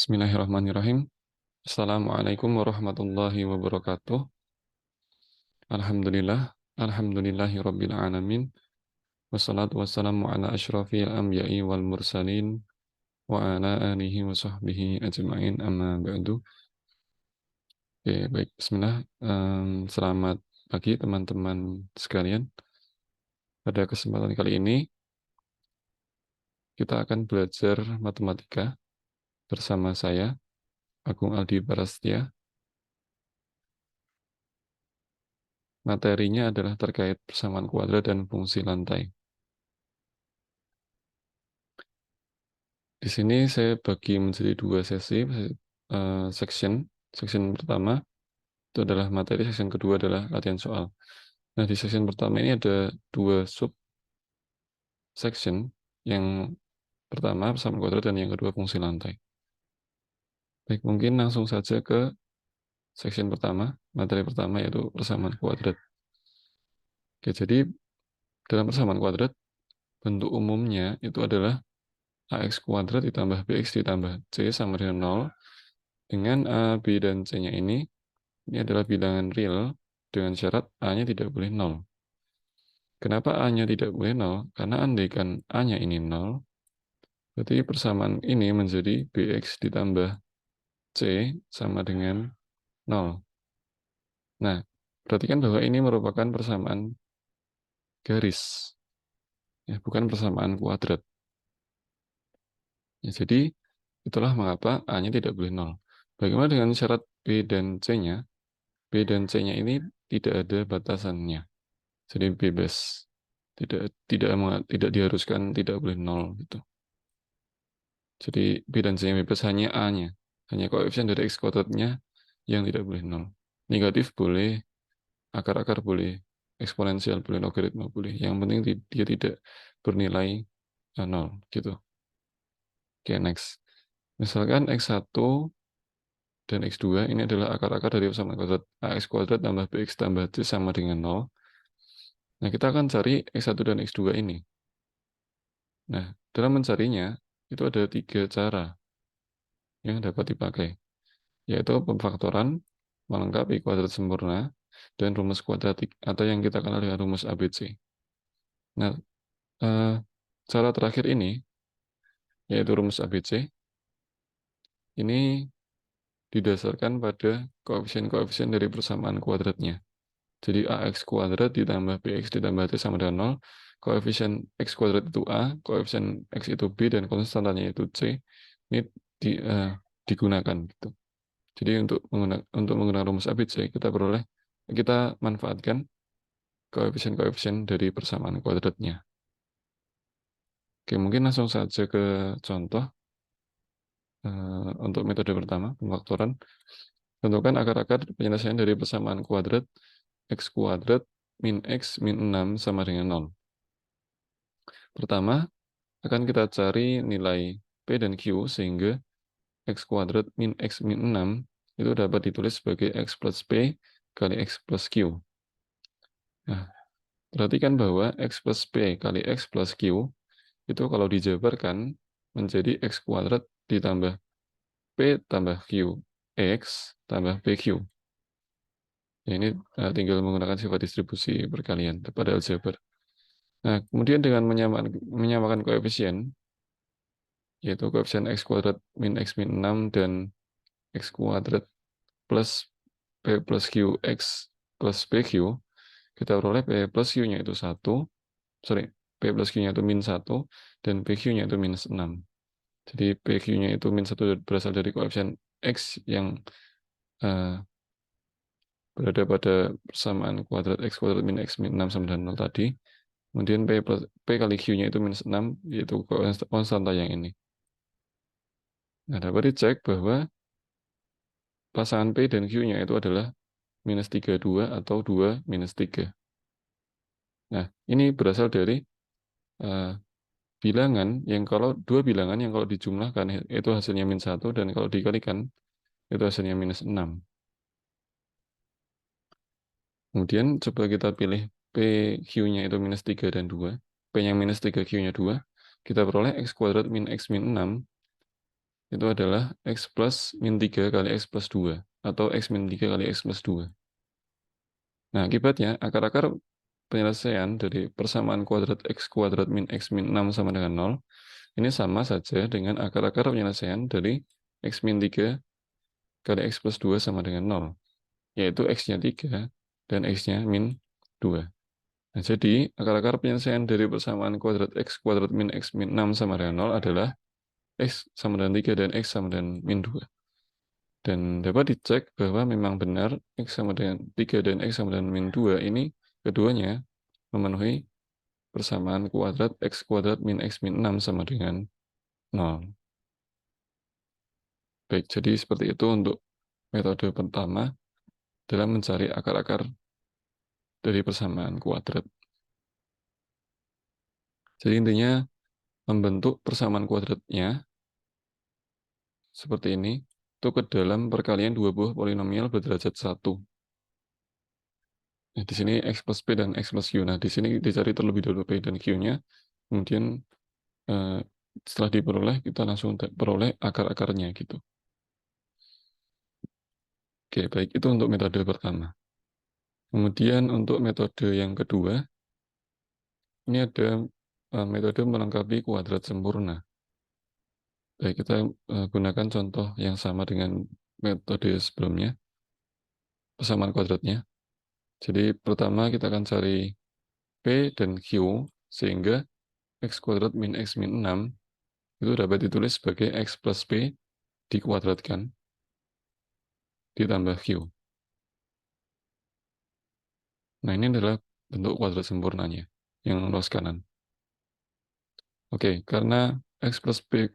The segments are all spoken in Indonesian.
Bismillahirrahmanirrahim. Assalamualaikum warahmatullahi wabarakatuh. Alhamdulillah. Alhamdulillahi rabbil alamin. Wassalatu wassalamu ala asyrafil anbiya'i wal mursalin wa ala alihi wa sahbihi ajma'in amma ba'du. Oke, baik. Bismillah. Selamat pagi teman-teman sekalian. Pada kesempatan kali ini kita akan belajar matematika bersama saya, Agung Aldi Barastia. Materinya adalah terkait persamaan kuadrat dan fungsi lantai. Di sini saya bagi menjadi dua sesi, section. Section pertama itu adalah materi, section kedua adalah latihan soal. Nah, di section pertama ini ada dua sub section, yang pertama persamaan kuadrat dan yang kedua fungsi lantai. Baik, mungkin langsung saja ke section pertama, materi pertama yaitu persamaan kuadrat. Oke, jadi dalam persamaan kuadrat, bentuk umumnya itu adalah ax kuadrat ditambah bx ditambah c sama dengan 0, dengan a, b, dan c-nya ini adalah bilangan real dengan syarat A-nya tidak boleh 0. Kenapa A-nya tidak boleh 0? Karena andaikan A-nya ini 0, berarti persamaan ini menjadi BX ditambah C sama dengan 0. Nah, perhatikan bahwa ini merupakan persamaan garis, ya, bukan persamaan kuadrat. Ya, jadi, itulah mengapa A-nya tidak boleh 0. Bagaimana dengan syarat B dan C-nya? B dan C-nya ini tidak ada batasannya. Jadi bebas, tidak diharuskan tidak boleh 0 gitu. Jadi B dan C yang bebas, hanya A-nya, hanya koefisien dari x kuadratnya yang tidak boleh 0. Negatif boleh, akar-akar boleh, eksponensial boleh, logaritma boleh. Yang penting dia tidak bernilai 0 gitu. Oke, next. Misalkan x1 dan x2 ini adalah akar-akar dari persamaan kuadrat ax kuadrat tambah bx tambah c sama dengan 0. Nah, kita akan cari x1 dan x2 ini. Nah, dalam mencarinya, itu ada 3 cara yang dapat dipakai, yaitu pemfaktoran, melengkapi kuadrat sempurna, dan rumus kuadratik, atau yang kita kenal dengan rumus ABC. Nah, cara terakhir ini, yaitu rumus ABC, ini didasarkan pada koefisien-koefisien dari persamaan kuadratnya. Jadi ax kuadrat ditambah bx ditambah c sama dengan 0, koefisien x kuadrat itu a, koefisien x itu b, dan konstantanya itu c, ini digunakan gitu. Jadi untuk menggunakan rumus ABC, kita manfaatkan koefisien-koefisien dari persamaan kuadratnya. Oke, mungkin langsung saja ke contoh. Untuk metode pertama, pemfaktoran. Tentukan akar-akar penyelesaian dari persamaan kuadrat x kuadrat min x min 6 sama dengan 0. Pertama, akan kita cari nilai P dan Q sehingga x kuadrat min x min 6 itu dapat ditulis sebagai x plus P kali x plus Q. Nah, perhatikan bahwa x plus P kali x plus Q itu kalau dijabarkan menjadi x kuadrat ditambah P tambah Q x tambah PQ. Ya, ini tinggal menggunakan sifat distribusi perkalian pada aljabar. Nah, kemudian dengan menyamakan koefisien, yaitu koefisien x kuadrat min x min 6 dan x kuadrat plus P plus Q x plus PQ, kita peroleh P plus Q-nya itu 1, P plus Q-nya itu min 1, dan PQ-nya itu minus 6. Jadi PQ-nya itu min 1 berasal dari koefisien X yang berada pada persamaan kuadrat x kuadrat min x min 6 sama dengan 0 tadi. Kemudian P kali Q-nya itu minus 6, yaitu konstanta yang ini. Nah, dapat dicek bahwa pasangan P dan Q-nya itu adalah minus 32 atau 2 minus 3. Nah, ini berasal dari bilangan yang kalau dua bilangan yang kalau dijumlahkan itu hasilnya min 1, dan kalau dikalikan itu hasilnya minus 6. Kemudian coba kita pilih PQ-nya itu minus 3 dan 2. P yang minus 3, Q-nya 2. Kita peroleh x kuadrat min x min 6 itu adalah X plus min 3 kali X plus 2, atau X min 3 kali X plus 2. Nah, akibatnya akar-akar penyelesaian dari persamaan kuadrat X kuadrat min X min 6 sama dengan 0, ini sama saja dengan akar-akar penyelesaian dari X min 3 kali X plus 2 sama dengan 0, yaitu X-nya 3 dan X-nya min 2. Nah, jadi akar-akar penyelesaian dari persamaan kuadrat X kuadrat min X min 6 sama dengan 0 adalah X sama dengan 3 dan X sama dengan min 2. Dan dapat dicek bahwa memang benar X sama dengan 3 dan X sama dengan min 2 ini keduanya memenuhi persamaan kuadrat X kuadrat min X min 6 sama dengan 0. Baik, jadi seperti itu untuk metode pertama dalam mencari akar-akar dari persamaan kuadrat. Jadi intinya membentuk persamaan kuadratnya seperti ini, itu ke dalam perkalian dua buah polinomial berderajat 1. Nah, di sini X plus P dan X plus Q. Nah, di sini dicari terlebih dahulu P dan Q-nya, kemudian setelah diperoleh, kita langsung peroleh akar-akarnya gitu. Oke, baik, itu untuk metode pertama. Kemudian untuk metode yang kedua, ini ada metode melengkapi kuadrat sempurna. Baik, kita gunakan contoh yang sama dengan metode sebelumnya, persamaan kuadratnya. Jadi pertama kita akan cari P dan Q, sehingga X kuadrat min X min 6 itu dapat ditulis sebagai X plus P dikuadratkan ditambah Q. Nah, ini adalah bentuk kuadrat sempurnanya yang luas kanan. Oke, karena X plus P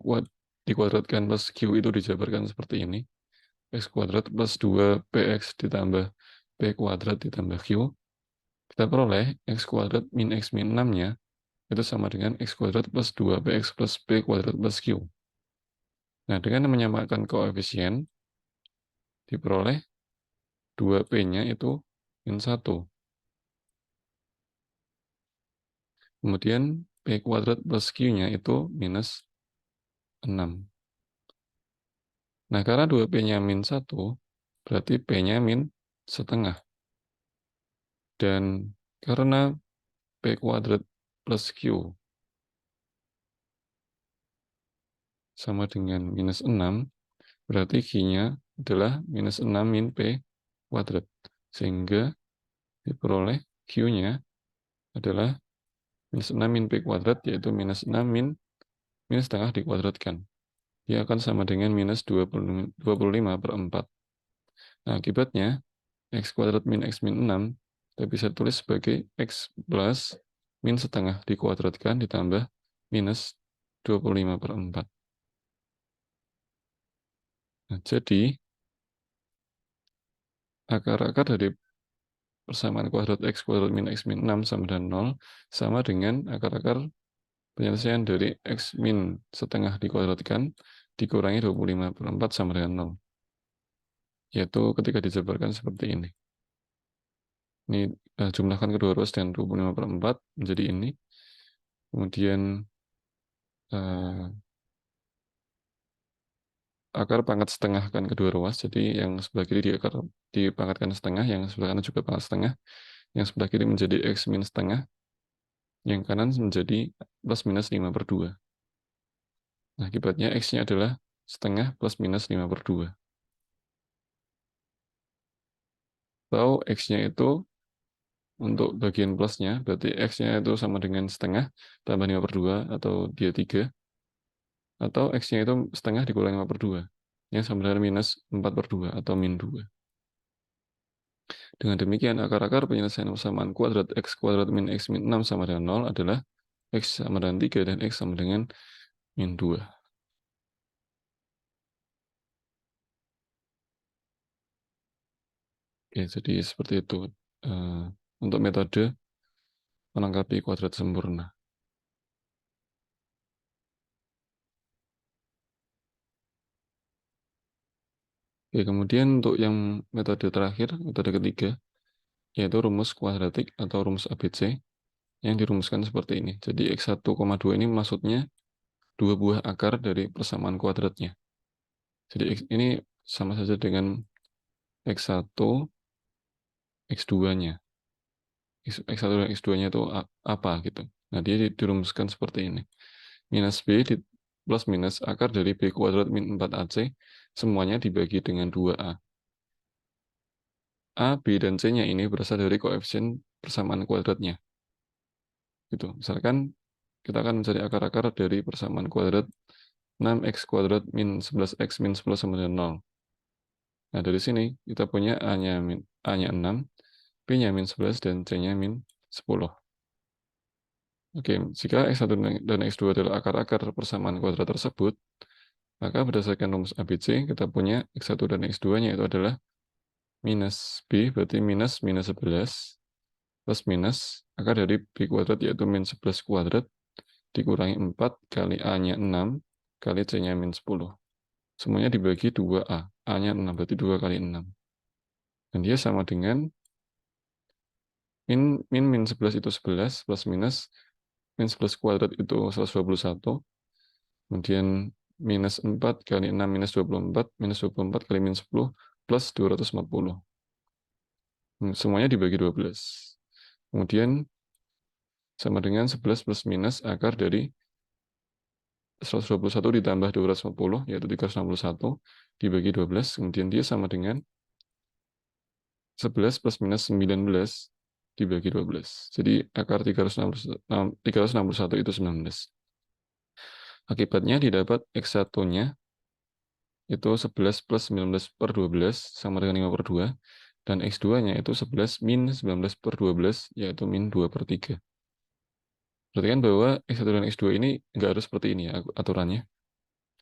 dikuadratkan plus Q itu dijabarkan seperti ini. X kuadrat plus 2PX ditambah P kuadrat ditambah Q. Kita peroleh X kuadrat min X min 6-nya itu sama dengan X kuadrat plus 2PX plus P kuadrat plus Q. Nah, dengan menyamakan koefisien, diperoleh 2P-nya itu min 1. Kemudian P kuadrat plus Q-nya itu minus 6. Nah, karena 2P-nya min 1, berarti P-nya min setengah. Dan karena P kuadrat plus Q sama dengan minus 6, berarti Q-nya adalah minus 6 min P kuadrat. Sehingga diperoleh Q-nya adalah minus 6 min P kuadrat, yaitu minus 6 min setengah dikuadratkan. Dia akan sama dengan minus 25/4. Nah, akibatnya, X kuadrat min X min 6, kita bisa tulis sebagai X plus min setengah dikuadratkan ditambah minus 25/4. Nah, jadi, akar-akar dari persamaan kuadrat X kuadrat min X min 6 sama dengan 0, sama dengan akar-akar penyelesaian dari X min setengah dikuadratkan dikurangi 25/4 sama dengan 0. Yaitu ketika dijabarkan seperti ini. Ini jumlahkan kedua ruas dengan 25/4 menjadi ini. Kemudian akar pangkat setengahkan kedua ruas. Jadi yang sebelah kiri dipangkatkan setengah, yang sebelah kanan juga pangkat setengah. Yang sebelah kiri menjadi X min setengah, yang kanan menjadi plus minus 5/2. Nah, akibatnya X-nya adalah setengah plus minus 5/2. Atau X-nya itu untuk bagian plusnya, berarti X-nya itu sama dengan setengah tambah 5/2, atau dia 3. Atau X-nya itu setengah dikurangi 5/2, yang sama dengan minus 4/2, atau min 2. Dengan demikian, akar-akar penyelesaian persamaan kuadrat X kuadrat min X min 6 sama dengan 0 adalah X sama dengan 3 dan X sama dengan min 2. Oke, jadi seperti itu untuk metode melengkapi kuadrat sempurna. Oke, kemudian untuk yang metode terakhir, metode ketiga, yaitu rumus kuadratik atau rumus ABC, yang dirumuskan seperti ini. Jadi X1,2 ini maksudnya dua buah akar dari persamaan kuadratnya. Jadi ini sama saja dengan X1, X2-nya. X1 dan X2-nya itu apa gitu. Nah, dia dirumuskan seperti ini. Minus B plus minus akar dari B kuadrat min 4AC, semuanya dibagi dengan 2A. A, B, dan C-nya ini berasal dari koefisien persamaan kuadratnya. Gitu. Misalkan kita akan mencari akar-akar dari persamaan kuadrat 6x kuadrat min 11x min 10 sama dengan 0. Nah, dari sini kita punya A-nya 6, B-nya min 11, dan C-nya min 10. Oke, jika X1 dan X2 adalah akar-akar persamaan kuadrat tersebut, maka berdasarkan rumus ABC, kita punya X1 dan X2-nya itu adalah minus B, berarti minus minus 11, plus minus akar dari B kuadrat, yaitu min 11 kuadrat, dikurangi 4 kali A-nya 6, kali C-nya min 10. Semuanya dibagi 2A. A-nya 6, berarti 2 kali 6. Dan dia sama dengan min 11 itu 11, plus minus min 11 kuadrat itu 121, kemudian minus 4 kali 6 minus 24, minus 24 kali min 10, plus 240. Semuanya dibagi 12. Kemudian sama dengan 11 plus minus akar dari 121 ditambah 240, yaitu 361, dibagi 12, kemudian dia sama dengan 11 plus minus 19 dibagi 12. Jadi akar 361 itu 19. Akibatnya didapat X1-nya itu 11 plus 19 per 12 sama dengan 5 per 2, dan X2-nya itu 11 min 19 per 12, yaitu min 2 per 3. Berarti kan bahwa X1 dan X2 ini nggak harus seperti ini ya aturannya.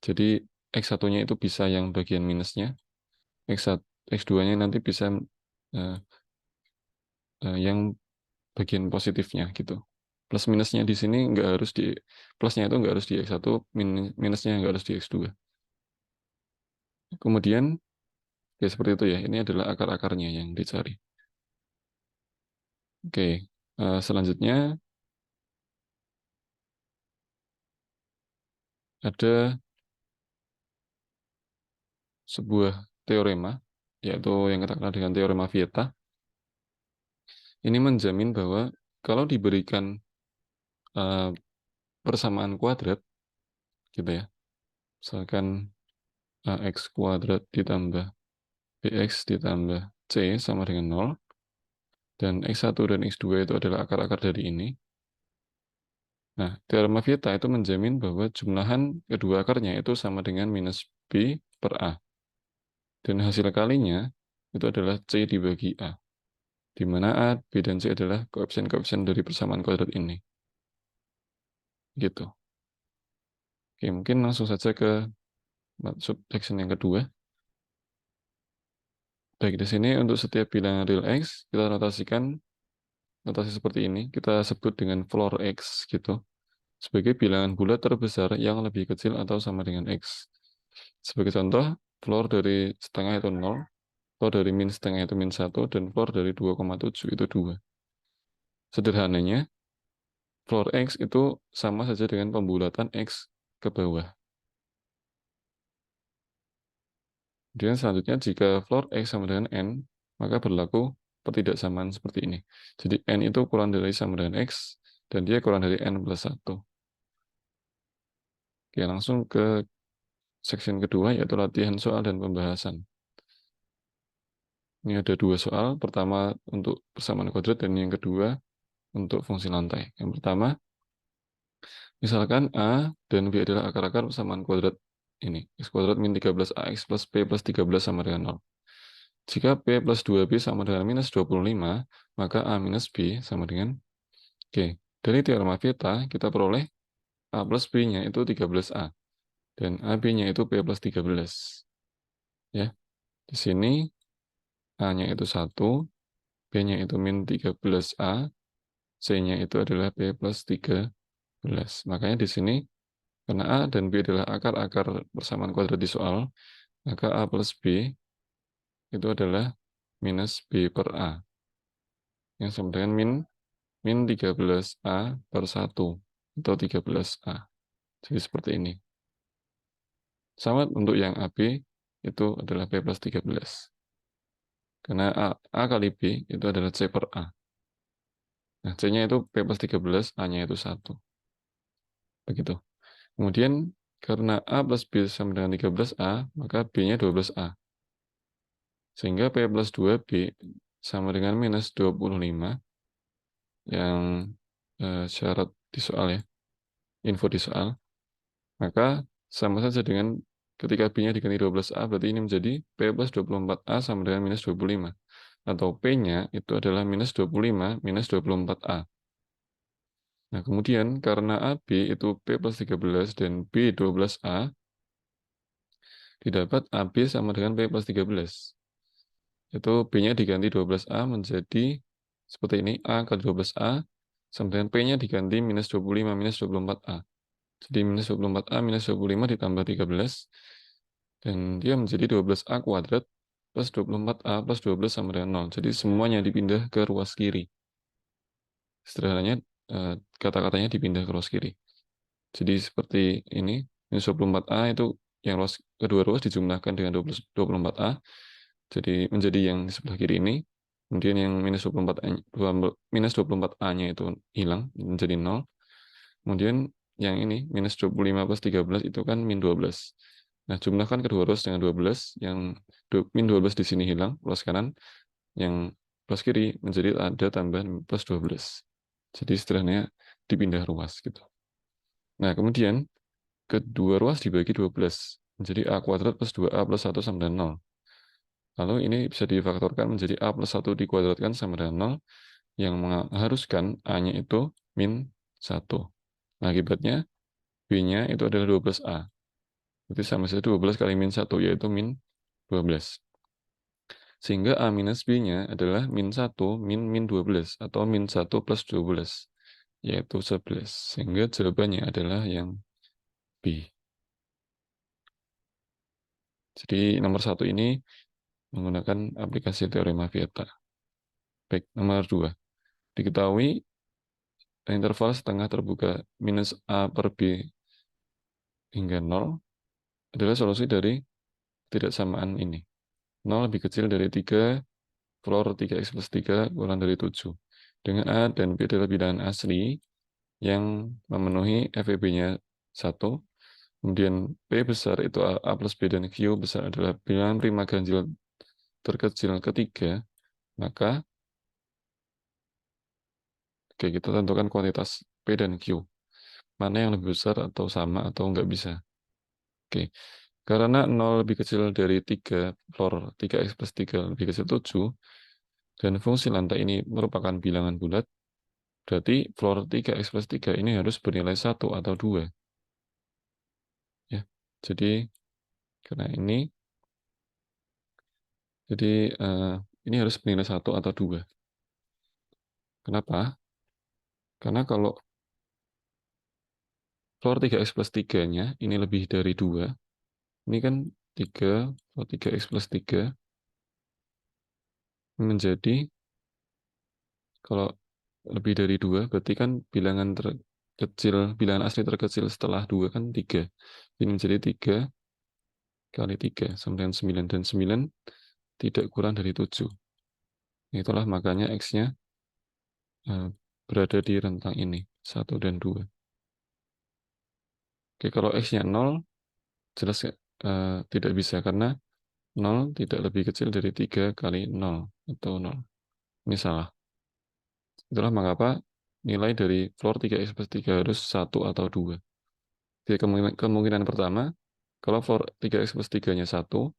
Jadi X1-nya itu bisa yang bagian minusnya, X1, X2-nya nanti bisa uh, yang bagian positifnya gitu. Plus minusnya di sini nggak harus di, plusnya itu nggak harus di X1, minusnya nggak harus di X2. Kemudian ya seperti itu ya, ini adalah akar-akarnya yang dicari. Oke, selanjutnya ada sebuah teorema, yaitu yang kita kenal dengan teorema Vieta. Ini menjamin bahwa kalau diberikan uh, persamaan kuadrat, gitu ya, misalkan x kuadrat ditambah bx ditambah c sama dengan 0, dan x1 dan x2 itu adalah akar-akar dari ini. Nah, teorema Vieta itu menjamin bahwa jumlahan kedua akarnya itu sama dengan minus b per a. Dan hasil kalinya itu adalah c dibagi a, di mana a, b, dan c adalah koefisien-koefisien dari persamaan kuadrat ini. Gitu. Oke, mungkin langsung saja ke subsection yang kedua. Baik, di sini untuk setiap bilangan real x, kita notasikan notasi seperti ini. Kita sebut dengan floor x gitu, sebagai bilangan bulat terbesar yang lebih kecil atau sama dengan x. Sebagai contoh, floor dari setengah itu 0, floor dari min setengah itu min 1, dan floor dari 2,7 itu 2. Sederhananya, floor x itu sama saja dengan pembulatan x ke bawah. Kemudian selanjutnya, jika floor x sama dengan n, maka berlaku pertidaksamaan seperti ini. Jadi n itu kurang dari sama dengan x, dan dia kurang dari n plus 1. Oke, langsung ke section kedua, yaitu latihan soal dan pembahasan. Ini ada 2 soal. Pertama untuk persamaan kuadrat, dan yang kedua untuk fungsi lantai. Yang pertama, misalkan A dan B adalah akar-akar persamaan kuadrat ini. X kuadrat min 13AX plus P plus 13 sama dengan 0. Jika P plus 2B sama dengan minus 25, maka A minus B sama dengan Oke. Dari teorema Vieta, kita peroleh A plus B-nya itu 13A. Dan AB-nya itu P plus 13. Ya. Di sini A-nya itu 1, B-nya itu min 13A, C-nya itu adalah B plus 13. Makanya di sini, karena A dan B adalah akar-akar persamaan kuadrat di soal, maka A plus B itu adalah minus B per A, yang sama dengan min 13A per 1, atau 13A. Jadi seperti ini. Sama untuk yang AB, itu adalah P plus 13. Karena A kali B itu adalah C per A. Nah, C-nya itu P plus 13, A-nya itu 1. Begitu. Kemudian, karena A plus B sama dengan 13A, maka B-nya 12A. Sehingga P plus 2B sama dengan minus 25, yang syarat di soal ya, info di soal. Maka sama saja dengan ketika B-nya diganti 12A, berarti ini menjadi P plus 24A sama dengan minus 25. Atau P-nya itu adalah minus 25 minus 24A. Nah, kemudian karena AB itu P plus 13 dan B 12A, didapat AB sama dengan P plus 13. Itu B-nya diganti 12A menjadi seperti ini, A kali 12A, sama dengan P-nya diganti minus 25 minus 24A. Jadi minus 24A minus 25 ditambah 13, dan dia menjadi 12A kuadrat plus 24A plus 12 sama dengan 0. Jadi semuanya dipindah ke ruas kiri. Sederhananya, kata-katanya dipindah ke ruas kiri. Jadi seperti ini, minus 24A itu yang ruas, kedua ruas dijumlahkan dengan 24A, jadi menjadi yang di sebelah kiri ini. Kemudian yang minus 24A-nya itu hilang, menjadi 0. Kemudian yang ini, minus 25 plus 13 itu kan min 12. Nah, jumlahkan kedua ruas dengan 12, yang min 12 di sini hilang, ruas kanan, yang ruas kiri menjadi ada tambahan plus 12. Jadi setelahnya dipindah ruas gitu. Nah, kemudian kedua ruas dibagi 12. Menjadi A kuadrat plus 2A plus 1 sama dengan 0. Lalu ini bisa difaktorkan menjadi A plus 1 dikuadratkan sama dengan 0, yang mengharuskan A-nya itu min 1. Nah, akibatnya B-nya itu adalah 12A. Itu sama saja 12 kali min 1, yaitu min 12. Sehingga A minus B-nya adalah min 1 min min 12, atau min 1 plus 12, yaitu 11. Sehingga jawabannya adalah yang B. Jadi nomor 1 ini menggunakan aplikasi teorema Vieta. Baik, nomor 2. Diketahui interval setengah terbuka minus A per B hingga 0 adalah solusi dari ketidaksamaan ini. 0 lebih kecil dari 3, floor 3x plus 3 kurang dari 7. Dengan A dan B adalah bilangan asli yang memenuhi FEB-nya 1. Kemudian P besar itu A plus B dan Q besar adalah bilangan prima ganjil terkecil ketiga, maka oke, kita tentukan kuantitas P dan Q. Mana yang lebih besar atau sama atau nggak bisa. Oke, karena 0 lebih kecil dari 3, floor 3x plus 3 lebih kecil 7, dan fungsi lantai ini merupakan bilangan bulat, berarti floor 3x plus 3 ini harus bernilai 1 atau 2. Ya, jadi karena ini harus bernilai 1 atau 2. Kenapa? Karena kalau floor 3x plus 3-nya ini lebih dari 2, ini kan 3, floor 3x plus 3 menjadi, kalau lebih dari 2, berarti kan bilangan terkecil, bilangan asli terkecil setelah 2 kan 3. Ini menjadi 3 kali 3 sama dengan 9, dan 9 tidak kurang dari 7. Itulah makanya X-nya berada di rentang ini, 1 dan 2. Oke, kalau X-nya 0, jelas tidak bisa, karena 0 tidak lebih kecil dari 3 kali 0, atau 0. Ini salah. Itulah mengapa nilai dari floor 3x plus 3 harus 1 atau 2. Jadi kemungkinan pertama, kalau floor 3x plus 3-nya 1,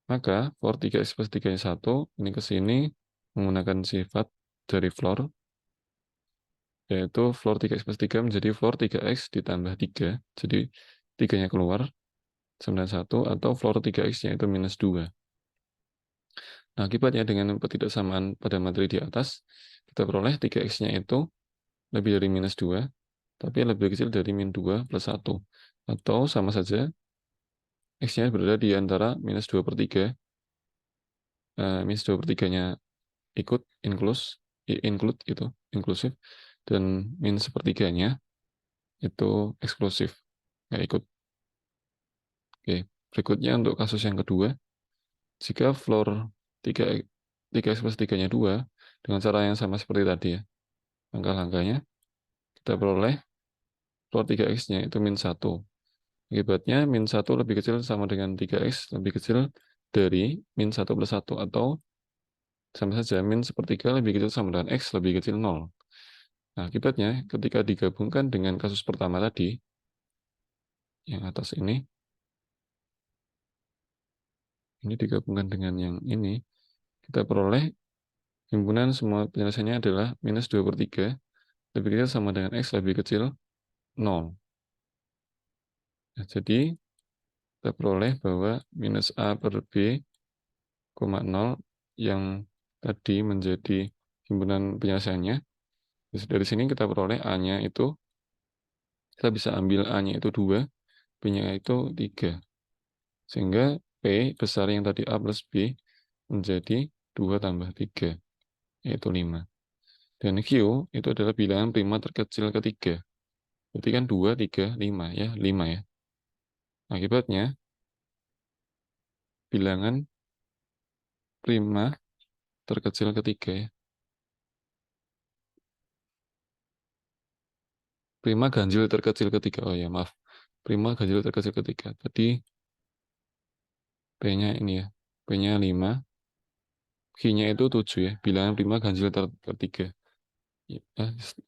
maka floor 3x plus 3-nya 1, ini ke sini menggunakan sifat dari floor, yaitu floor 3x plus 3 menjadi floor 3x ditambah 3, jadi 3-nya keluar, 91, atau floor 3x-nya itu minus 2. Nah, akibatnya dengan ketidaksamaan pada materi di atas, kita peroleh 3x-nya itu lebih dari minus 2, tapi lebih kecil dari min 2 plus 1. Atau sama saja, x-nya berada di antara minus 2 per 3, minus 2 per 3-nya include itu, inklusif, dan min sepertiganya itu eksklusif, nggak ikut. Oke. Berikutnya untuk kasus yang kedua, jika floor 3, 3x plus 3-nya 2, dengan cara yang sama seperti tadi ya, langkah-langkahnya, kita peroleh floor 3x-nya itu min 1. Akibatnya min 1 lebih kecil sama dengan 3x lebih kecil dari min 1 plus 1, atau sama saja min sepertiga lebih kecil sama dengan x lebih kecil 0. Nah, akibatnya ketika digabungkan dengan kasus pertama tadi, yang atas ini digabungkan dengan yang ini, kita peroleh himpunan semua penyelesaiannya adalah minus 2/3 lebih kecil sama dengan x lebih kecil 0. Nah, jadi kita peroleh bahwa minus a per b, 0 yang tadi menjadi himpunan penyelesaiannya. Dari sini kita peroleh A-nya itu, kita bisa ambil A-nya itu 2, B-nya itu 3. Sehingga P besar yang tadi A plus B menjadi 2 tambah 3, yaitu 5. Dan Q itu adalah bilangan prima terkecil ketiga. Berarti kan 2, 3, 5 ya, 5 ya. Akibatnya bilangan prima terkecil ketiga ya. Prima ganjil terkecil ketiga. Oh ya, maaf. Prima ganjil terkecil ketiga. Tadi P-nya ini ya. P-nya 5, Q-nya itu 7 ya. Bilangan prima ganjil ketiga.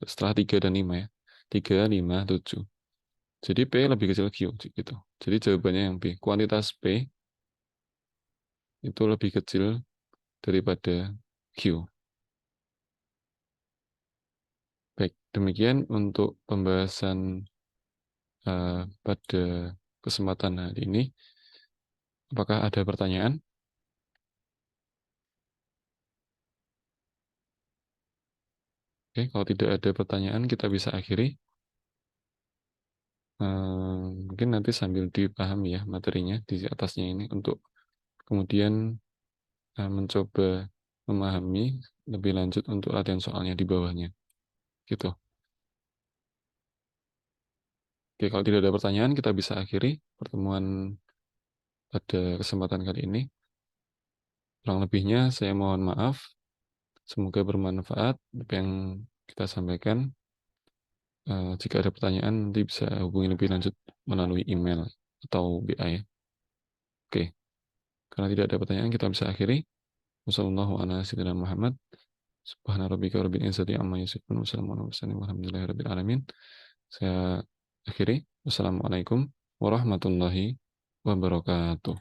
Setelah 3 dan 5 ya. 3, 5, 7. Jadi P lebih kecil Q gitu. Jadi jawabannya yang B. Kuantitas P itu lebih kecil daripada Q. Baik, demikian untuk pembahasan pada kesempatan hari ini. Apakah ada pertanyaan? Oke, kalau tidak ada pertanyaan, kita bisa akhiri. Mungkin nanti sambil dipahami ya materinya di atasnya ini untuk kemudian mencoba memahami lebih lanjut untuk latihan soalnya di bawahnya. Gitu. Oke, kalau tidak ada pertanyaan, kita bisa akhiri pertemuan pada kesempatan kali ini. Kurang lebihnya saya mohon maaf. Semoga bermanfaat apa yang kita sampaikan. Jika ada pertanyaan, nanti bisa hubungi lebih lanjut melalui email atau BA ya. Oke, karena tidak ada pertanyaan, kita bisa akhiri. Wassalamualaikum warahmatullahi wabarakatuh. Saya akhiri. Wassalamualaikum warahmatullahi wabarakatuh.